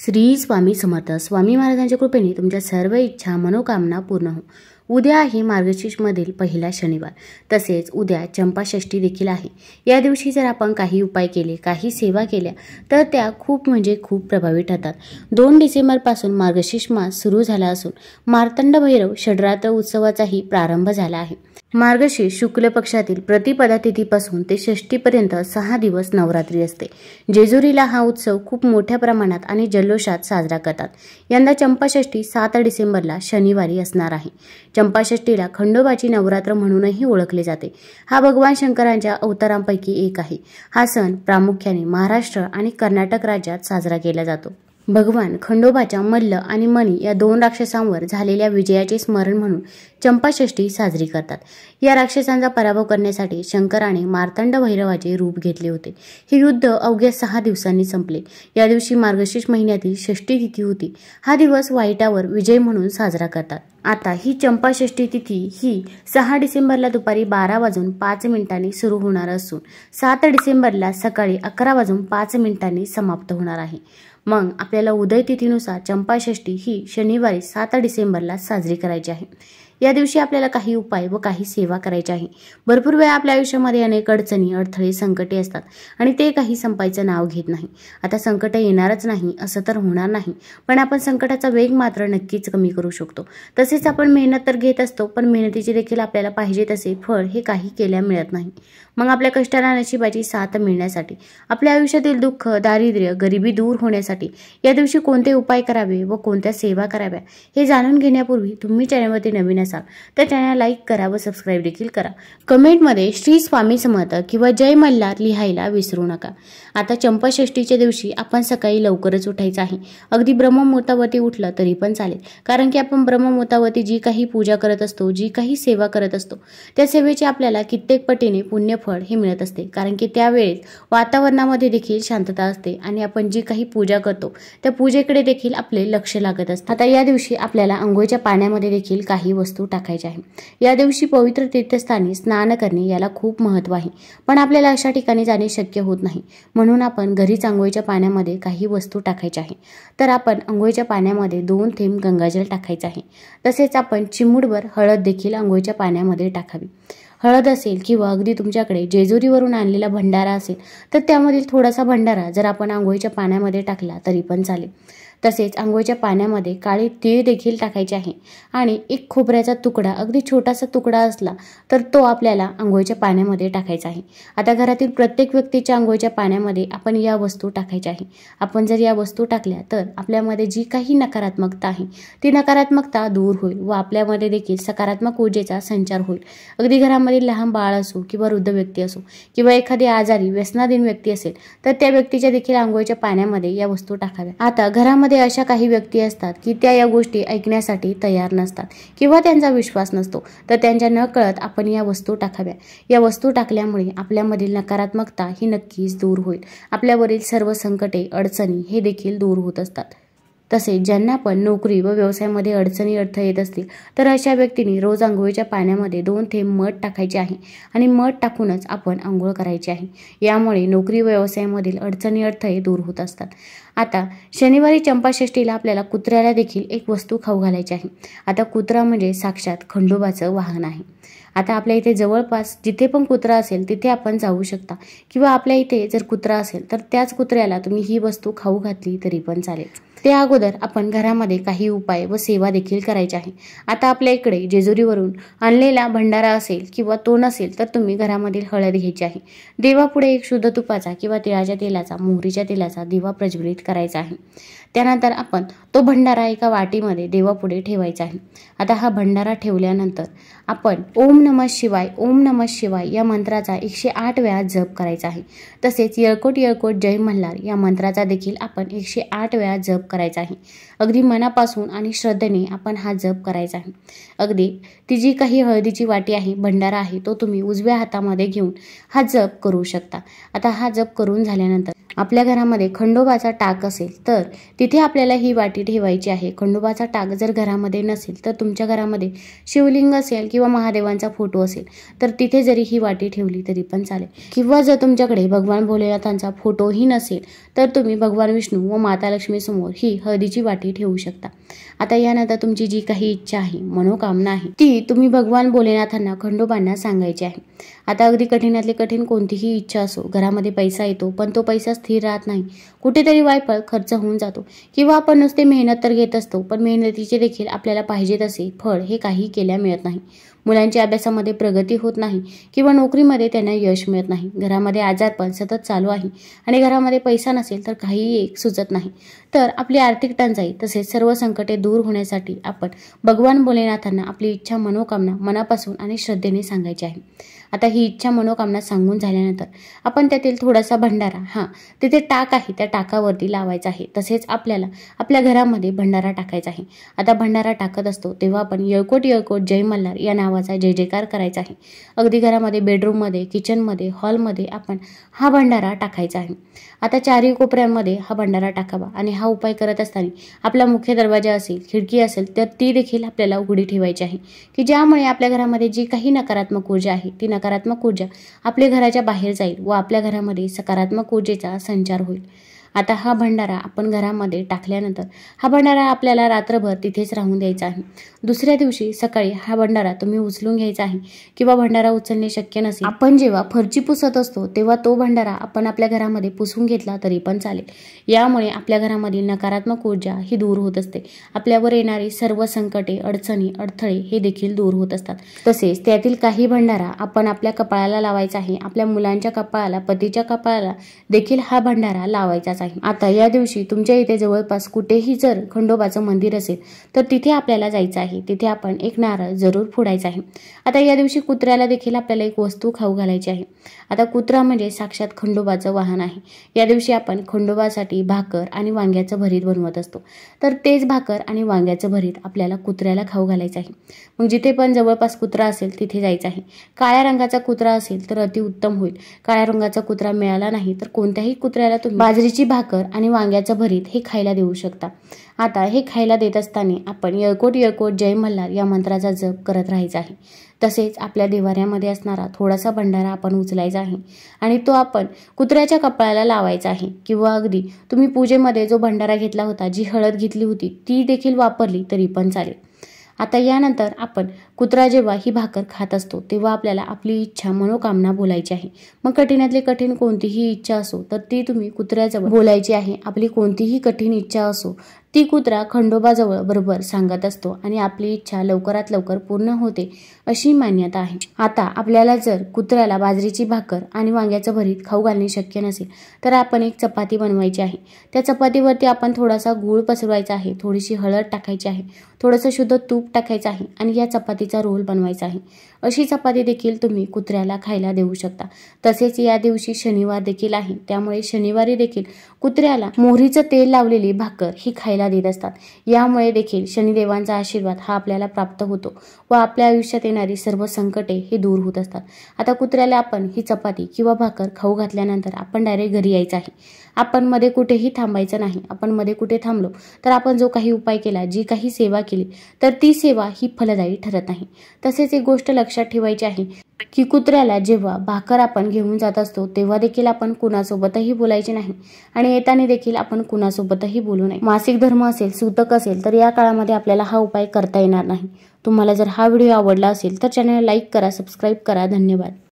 श्री स्वामी समर्थ. स्वामी महाराजांच्या कृपेने तुमच्या सर्व इच्छा मनोकामना पूर्ण हो. उद्या आहे मार्गशीर्षमधील पहिला शनिवार. तसेच उद्या चंपाषष्ठी देखील आहे. या दिवशी जर आपण काही उपाय केले, काही सेवा केल्या तर त्या खूप खूप प्रभावी ठरतात. 2 डिसेंबरपासून मार्गशीर्ष मास सुरू झाला असून मार्तंड भैरव षडरात्र उत्सवाचाही प्रारंभ झाला आहे. मार्गशीर्ष शुक्ल पक्षातील प्रतिपदा तिथीपासून ते षष्ठीपर्यंत 6 दिवस नवरात्री असते. जेजुरीला हा उत्सव खूप मोठ्या प्रमाणात आणि जल्लोषात साजरा करतात. यंदा चंपाषष्ठी 7 डिसेंबरला शनिवारी असणार आहे. चंपाषष्ठीला खंडोबाची नवरात्र म्हणूनही ओळखले जाते. हा भगवान शंकरांच्या अवतारांपैकी एक आहे. हा सण प्रामुख्याने महाराष्ट्र आणि कर्नाटक राज्यात साजरा केला जातो. भगवान खंडोबाच्या मल्ल आणि मणी या 2 राक्षसांवर झालेल्या विजयाचे स्मरण म्हणून चंपाषष्ठी साजरी करतात. या राक्षसांचा पराभव करण्यासाठी शंकराने मार्तंड भैरवाचे रूप घेतले होते. हे युद्ध अवघ्या 6 दिवसांनी संपले. या दिवशी मार्गशीर्ष महिन्यातील षष्ठी तिथी होती. हा दिवस वाईटावर विजय म्हणून साजरा करतात. आता ही चंपाषष्ठी तिथी ही 6 डिसेंबरला दुपारी 12:05 सुरू होणार असून 7 डिसेंबरला सकाळी 11:05 समाप्त होणार आहे. मग आपल्याला उदय तिथीनुसार चंपाषष्ठी ही शनिवारी 7 डिसेंबरला साजरी करायची आहे. या दिवशी आपल्याला काही उपाय व काही सेवा करायची आहे. भरपूर वेळा आपल्या आयुष्यामध्ये अनेक अडचणी, अडथळे, संकटे असतात आणि ते काही संपायचं नाव घेत नाही. आता संकट येणारच नाही असं तर होणार नाही, पण आपण संकटाचा वेग मात्र नक्कीच कमी करू शकतो. तसेच आपण मेहनत तर घेत असतो, पण मेहनतीचे देखील आपल्याला पाहिजे तसे फळ हे काही केल्या मिळत नाही. मग आपल्या कष्टाला नशिबाची साथ मिळण्यासाठी, आपल्या आयुष्यातील दुःख, दारिद्र्य, गरिबी दूर होण्यासाठी या दिवशी कोणते उपाय करावे व कोणत्या सेवा कराव्या हे जाणून घेण्यापूर्वी तुम्ही चॅनलवरती नवीन असाल तर चॅनल लाईक करा व सबस्क्राईब देखील करा. कमेंटमध्ये श्री स्वामी समर्थ किंवा जय मल्हार लिहायला विसरू नका. आता चंपाषष्ठीच्या दिवशी आपण सकाळी लवकरच उठायचं आहे. अगदी ब्रह्ममुहूर्तावरती उठलं तरी पण चालेल, कारण की आपण ब्रह्ममुहूर्तावरती जी काही पूजा करत असतो, जी काही सेवा करत असतो त्या सेवेचे आपल्याला कित्येक पटीने पुण्यफळ हे मिळत असते. कारण की त्यावेळेस वातावरणामध्ये देखील शांतता असते आणि आपण जी काही पूजा करतो त्या पूजेकडे देखील आपले लक्ष लागत असते. आता या दिवशी आपल्याला अंघोळीच्या पाण्यामध्ये देखील काही वस्तू टाकायचे आहे. या दिवशी पवित्र तीर्थस्थानी स्नान करणे याला खूप महत्त्व आहे, पण आपल्याला अशा ठिकाणी जाणे शक्य होत नाही. म्हणून आपण घरीच अंघोळीच्या पाण्यामध्ये काही वस्तू टाकायच्या आहे. तर आपण अंघोळीच्या पाण्यामध्ये 2 थेंब गंगाजल टाकायचे आहे. तसेच आपण चिमूटभर हळद देखील अंघोळीच्या पाण्यामध्ये टाकावी. हळद असेल किंवा अगदी तुमच्याकडे जेजुरीवरून आणलेला भंडारा असेल तर त्यामधील थोडासा भंडारा जर आपण अंघोळीच्या पाण्यामध्ये टाकला तरी पण चालेल. तसेच अंघोळीच्या पाण्यामध्ये काळे तीळ देखील टाकायचे आहे आणि एक खोबऱ्याचा तुकडा, अगदी छोटासा तुकडा असला तर तो आपल्याला अंघोळीच्या पाण्यामध्ये टाकायचा आहे. आता घरातील प्रत्येक व्यक्तीच्या अंघोळीच्या पाण्यामध्ये आपण या वस्तू टाकायच्या आहे. आपण जर या वस्तू टाकल्या तर आपल्यामध्ये जी काही नकारात्मकता आहे ती नकारात्मकता दूर होईल व आपल्यामध्ये देखील सकारात्मक ऊर्जेचा संचार होईल. अगदी घरामध्ये लहान बाळ असो किंवा वृद्ध व्यक्ती असो किंवा एखादी आजारी व्यसनाधीन व्यक्ती असेल तर त्या व्यक्तीच्या देखील अंघोळीच्या पाण्यामध्ये या वस्तू टाकाव्या. आता घरामध्ये अशा काही व्यक्ती असतात की त्या या गोष्टी ऐकण्यासाठी तयार नसतात किंवा त्यांचा विश्वास नसतो, तर त्यांच्या नकळत आपण या वस्तू टाकाव्या. या वस्तू टाकल्यामुळे आपल्यामधील नकारात्मकता ही नक्कीच दूर होईल. आपल्यावरील सर्व संकटे, अडचणी हे देखील दूर होत असतात. तसेच ज्यांना पण नोकरी व व्यवसायामध्ये अडचणी अडथळे येत असतील तर अशा व्यक्तींनी रोज अंघोळीच्या पाण्यामध्ये 2 थेंब मध टाकायचे आहे आणि मध टाकूनच आपण अंघोळ करायची आहे. यामुळे नोकरी व व्यवसायामधील अडचणी अडथळे दूर होत असतात. आता शनिवारी चंपाषष्ठीला आपल्याला कुत्र्याला देखील एक वस्तू खाऊ घालायची आहे. आता कुत्रा म्हणजे साक्षात खंडोबाचं वाहन आहे. आता आपल्या इथे जवळपास जिथे पण कुत्रा असेल तिथे आपण जाऊ शकता किंवा आपल्या इथे जर कुत्रा असेल तर त्याच कुत्र्याला तुम्ही ही वस्तू खाऊ घातली तरी पण चालेल. त्या अगोदर आपण घरामध्ये काही उपाय व सेवा देखील करायची आहे. आता आपल्या इकडे जेजुरीवरून आणलेला भंडारा असेल किंवा तो नसेल तर तुम्ही घरामधील हळद घ्यायची आहे. देवापुढे एक शुद्ध तुपाचा किंवा तिळाच्या तेलाचा, मोहरीच्या तेलाचा दिवा प्रज्वलित करायचा आहे. त्यानंतर आपण तो भंडारा एका वाटीमध्ये देवापुढे ठेवायचा आहे. आता हा भंडारा ठेवल्यानंतर आपण ओम नमः शिवाय, ओम नमः शिवाय या मंत्राचा 108 वेळा जप करायचा आहे. तसेच येळकोट येळकोट जय मल्हार या मंत्राचा देखील आपण 108 वेळा जप करायचा आहे. अगदी मनापासून आणि श्रद्धेने आपण हा जप करायचा आहे. अगदी ती जी काही हळदीची वाटी आहे, भंडारा आहे, तो तुम्ही उजव्या हातामध्ये घेऊन हा जप करू शकता. आता हा जप करून झाल्यानंतर आपल्या घरामध्ये खंडोबाचा टाक असेल तर तिथे आपल्याला ही वाटी ठेवायची आहे। खंडोबाचा टाक जर घरामध्ये नसेल तर तुमच्या घरामध्ये शिवलिंग असेल किंवा महादेवांचा फोटो असेल तर तिथे जरी ही वाटी ठेवली तरी पण चालेल। किंवा जर तुमच्याकडे भगवान भोलेनाथांचा फोटोही नसेल तर तुम्ही भगवान विष्णू व माता लक्ष्मी समोर ही हळदीची वाटी ठेवू शकता। आता यानंतर तुमची जी काही इच्छा आहे, मनोकामना आहे, ती तुम्ही भगवान भोलेनाथांना खंडोबांना सांगायची आहे। आता अगदी कठीणातली कठीण कोणतीही इच्छा असो, घरामध्ये पैसा येतो पण तो पैसा स्थिर राहत नाही, कुठेतरी वायफळ खर्च होऊन जातो किंवा आपण नुसते मेहनत तर घेत असतो पण मेहनतीचे देखील आपल्याला पाहिजे तसे फळ हे काही केल्या मिळत नाही। मुलांच्या अभ्यासामध्ये प्रगती होत नाही किंवा नोकरीमध्ये त्यांना यश मिळत नाही, घरामध्ये आजारपण सतत चालू आहे आणि घरामध्ये पैसा नसेल तर काहीही एक सुचत नाही, तर आपली आर्थिक टंचाई तसेच सर्व संकटे दूर होण्यासाठी आपण भगवान भोलेनाथांना आपली इच्छा मनोकामना मनापासून आणि श्रद्धेने सांगायची आहे। आता ही इच्छा मनोकामना सांगून झाल्यानंतर आपण त्यातील थोडासा भंडारा तिथे टाक आहे त्या टाकावरती लावायचा आहे। तसेच आपल्याला आपल्या घरामध्ये भंडारा टाकायचा आहे। आता भंडारा टाकत असतो तेव्हा आपण येळकोट येळकोट जय मल्हार या नावाचा जय जयकार करायचा आहे। अगदी घरामध्ये बेडरूममध्ये, किचनमध्ये, हॉलमध्ये आपण हा भंडारा टाकायचा आहे। आता चारही कोपऱ्यांमध्ये हा भंडारा टाकावा आणि हा उपाय करत असताना आपला मुख्य दरवाजा असेल, खिडकी असेल तर ती देखील आपल्याला उघडी ठेवायची आहे की ज्यामुळे आपल्या घरामध्ये जी काही नकारात्मक ऊर्जा आहे ती नकारात्मक ऊर्जा आपल्या घराच्या बाहेर जाईल व आपल्या घरामध्ये सकारात्मक ऊर्जेचा संचार होईल। आता हा भंडारा आपण घरामध्ये टाकल्यानंतर हा भंडारा आपल्याला रात्रभर तिथेच राहून द्यायचा आहे। दुसऱ्या दिवशी सकाळी हा भंडारा तुम्ही उचलून घ्यायचा आहे किंवा भंडारा उचलणे शक्य नसेल, आपण जेव्हा फरची पुसत असतो तेव्हा तो भंडारा आपण आपल्या घरामध्ये पुसून घेतला तरी पण चालेल। यामुळे आपल्या घरामधील नकारात्मक ऊर्जा ही दूर होत असते, आपल्यावर येणारी सर्व संकटे, अडचणी, अडथळे हे देखील दूर होत असतात। तसेच त्यातील काही भंडारा आपण आपल्या कपाळाला लावायचा आहे, आपल्या मुलांच्या कपाळाला, पतीच्या कपाळाला देखील हा भंडारा लावायचा आहे। आता या दिवशी तुमच्या इथे जवळपास कुठेही जर खंडोबाचं मंदिर असेल तर तिथे आपल्याला जायचं आहे, तिथे आपण एक नारळ जरूर फोडायचा आहे। आता या दिवशी कुत्र्याला देखील आपल्याला एक वस्तू खाऊ घालायची आहे। आता कुत्रा म्हणजे साक्षात खंडोबाचं वाहन आहे। या दिवशी आपण खंडोबासाठी भाकर आणि वांग्याचं भरीत बनवत असतो, तर तेच भाकर आणि वांग्याचं भरीत आपल्याला कुत्र्याला खाऊ घालायचं आहे। मग जिथे पण जवळपास कुत्रा असेल तिथे जायचं आहे। काळ्या रंगाचा कुत्रा असेल तर अतिउत्तम होईल, काळ्या रंगाचा कुत्रा मिळाला नाही तर कोणत्याही कुत्र्याला तुम्ही बाजरीची भाकर आणि वांग्याचं भरीत हे खायला देऊ शकता। आता हे खायला देत असताना आपण येळकोट येळकोट जय मल्हार या मंत्राचा जप करत राहायचा आहे। तसेच आपल्या देवाऱ्यामध्ये असणारा थोडासा भंडारा आपण उचलायचा आहे आणि तो आपण कुत्र्याच्या कपाळाला लावायचा आहे किंवा अगदी तुम्ही पूजेमध्ये जो भंडारा घेतला होता, जी हळद घेतली होती ती देखील वापरली तरी पण चालेल। आता यानंतर आपण कुत्रा जेव्हा ही भाकर खात असतो तेव्हा आपल्याला आपली इच्छा मनोकामना बोलायची आहे। मग कठीणातली कठीण कोणतीही इच्छा असो तर ती तुम्ही कुत्र्याजवळ बोलायची आहे। आपली कोणतीही कठीण इच्छा असो ती कुत्रा खंडोबाजवळ बरोबर सांगत असतो आणि आपली इच्छा लवकरात लवकर पूर्ण होते अशी मान्यता आहे। आता आपल्याला जर कुत्र्याला बाजरीची भाकर आणि वांग्याचं भरीत खाऊ घालणे शक्य नसेल तर आपण एक चपाती बनवायची आहे। त्या चपातीवरती आपण थोडासा गूळ पसरवायचा आहे, थोडीशी हळद टाकायची आहे, थोडंसं शुद्ध तूप टाकायचं आहे आणि या चपातीचा रोल बनवायचा आहे। अशी चपाती देखील तुम्ही कुत्र्याला खायला देऊ शकता। तसेच या दिवशी शनिवार देखील आहे, त्यामुळे शनिवारी देखील कुत्र्याला मोहरीचं तेल लावलेली भाकर ही खायला देत असतात। यामुळे देखील शनिदेवांचा आशीर्वाद हा आपल्याला प्राप्त होतो व आपल्या आयुष्यात येणारी सर्व संकटे हे दूर होत असतात। आता कुत्र्याला आपण ही चपाती किंवा भाकर खाऊ घातल्यानंतर आपण डायरेक्ट घरी यायचं आहे। आपण मध्ये कुठेही थांबायचं नाही। आपण मध्ये कुठे थांबलो तर आपण जो काही उपाय केला, जी काही सेवा केली तर ती सेवा ही फलदायी ठरत नाही। तसेच एक गोष्ट लक्षात ठेवायची आहे की कुत्र्याला जेव्हा भाकर आपण घेऊन जात असतो तेव्हा देखील आपण कुणासोबतही बोलायचे नाही आणि येताना देखील आपण कुणासोबतही बोलू नये। मासिक धर्म असेल, सूतक असेल तर या काळामध्ये आपल्याला हा उपाय करता येणार नाही। तुम्हाला जर हा व्हिडिओ आवडला असेल तर चॅनलला लाईक करा, सबस्क्राईब करा। धन्यवाद।